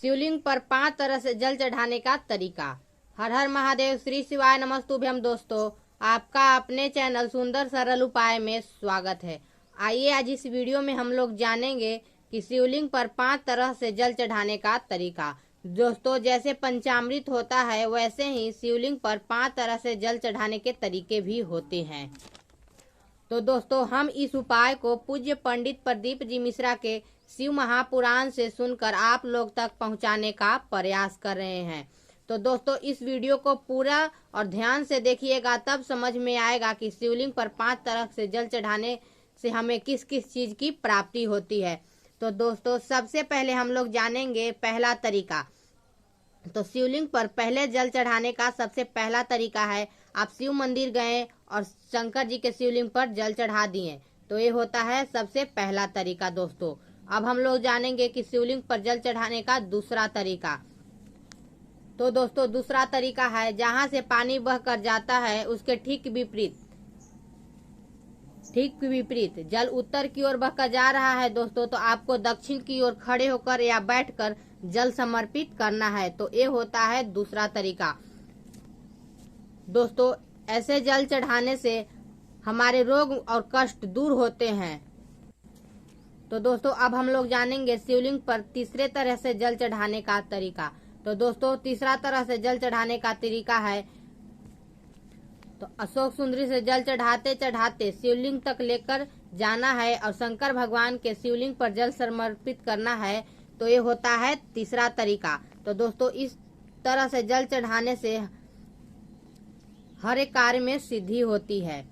शिवलिंग पर 5 तरह से जल चढ़ाने का तरीका। हर हर महादेव, श्री शिवाय नमस्तुभ्यम। दोस्तों, आपका अपने चैनल सुंदर सरल उपाय में स्वागत है। आइए आज इस वीडियो में हम लोग जानेंगे कि शिवलिंग पर 5 तरह से जल चढ़ाने का तरीका। दोस्तों, जैसे पंचामृत होता है वैसे ही शिवलिंग पर 5 तरह से जल चढ़ाने के तरीके भी होते हैं। तो दोस्तों, हम इस उपाय को पूज्य पंडित प्रदीप जी मिश्रा के शिव महापुराण से सुनकर आप लोग तक पहुंचाने का प्रयास कर रहे हैं। तो दोस्तों, इस वीडियो को पूरा और ध्यान से देखिएगा, तब समझ में आएगा कि शिवलिंग पर 5 तरह से जल चढ़ाने से हमें किस किस चीज की प्राप्ति होती है। तो दोस्तों, सबसे पहले हम लोग जानेंगे पहला तरीका। तो शिवलिंग पर पहले जल चढ़ाने का सबसे पहला तरीका है, आप शिव मंदिर गए और शंकर जी के शिवलिंग पर जल चढ़ा दिए, तो ये होता है सबसे पहला तरीका। दोस्तों, अब हम लोग जानेंगे कि शिवलिंग पर जल चढ़ाने का दूसरा तरीका। तो दोस्तों, दूसरा तरीका है, जहां से पानी बहकर जाता है उसके ठीक विपरीत जल उत्तर की ओर बहकर जा रहा है दोस्तों, तो आपको दक्षिण की ओर खड़े होकर या बैठकर जल समर्पित करना है। तो ये होता है दूसरा तरीका। दोस्तों, ऐसे जल चढ़ाने से हमारे रोग और कष्ट दूर होते हैं। तो दोस्तों, अब हम लोग जानेंगे शिवलिंग पर तीसरे तरह से जल चढ़ाने का तरीका। तो दोस्तों, तीसरा तरह से जल चढ़ाने का तरीका है, तो अशोक सुंदरी से जल चढ़ाते चढ़ाते शिवलिंग तक लेकर जाना है और शंकर भगवान के शिवलिंग पर जल समर्पित करना है। तो ये होता है तीसरा तरीका। तो दोस्तों, इस तरह से जल चढ़ाने से हर एक कार्य में सिद्धि होती है।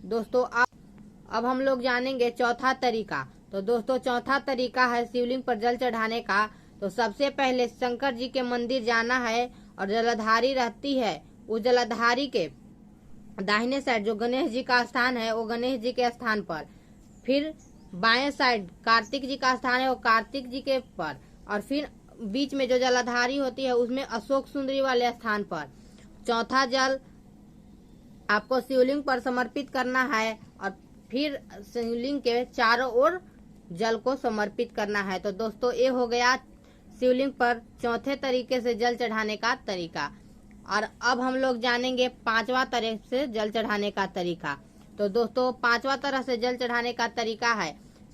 दोस्तों, अब हम लोग जानेंगे चौथा तरीका। तो दोस्तों, चौथा तरीका है शिवलिंग पर जल चढ़ाने का। तो सबसे पहले शंकर जी के मंदिर जाना है और जलधारी रहती है, उस जलधारी के दाहिने साइड जो गणेश जी का स्थान है वो गणेश जी के स्थान पर, फिर बाएं साइड कार्तिक जी का स्थान है वो कार्तिक जी के पर, और फिर बीच में जो जलधारी होती है उसमें अशोक सुंदरी वाले स्थान पर चौथा जल आपको शिवलिंग पर समर्पित करना है और फिर शिवलिंग के चारों ओर जल को समर्पित करना है। तो दोस्तों, ये हो गया शिवलिंग पर चौथे तरीके से जल चढ़ाने का तरीका। और अब हम लोग जानेंगे पांचवा तरह से जल चढ़ाने का तरीका। तो दोस्तों, पांचवा तरह से जल चढ़ाने का तरीका है,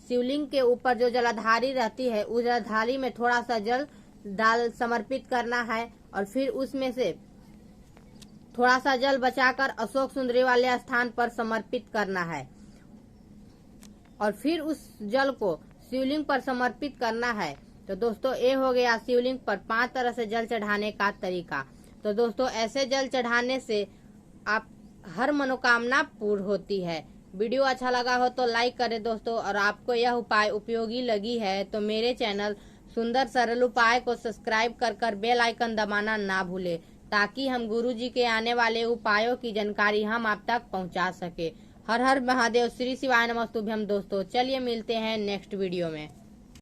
शिवलिंग के ऊपर जो जलधारी रहती है उस जलधारी में थोड़ा सा जल डाल समर्पित करना है और फिर उसमें से थोड़ा सा जल बचाकर अशोक सुंदरी वाले स्थान पर समर्पित करना है और फिर उस जल को शिवलिंग पर समर्पित करना है। तो दोस्तों, ये हो गया शिवलिंग पर 5 तरह से जल चढ़ाने का तरीका। तो दोस्तों, ऐसे जल चढ़ाने से आप हर मनोकामना पूर्ण होती है। वीडियो अच्छा लगा हो तो लाइक करें दोस्तों, और आपको यह उपाय उपयोगी लगी है तो मेरे चैनल सुंदर सरल उपाय को सब्सक्राइब कर बेल आइकन दबाना ना भूले, ताकि हम गुरु जी के आने वाले उपायों की जानकारी हम आप तक पहुंचा सके। हर हर महादेव, श्री शिवाय नमस्तुभ्यम। दोस्तों, चलिए मिलते हैं नेक्स्ट वीडियो में।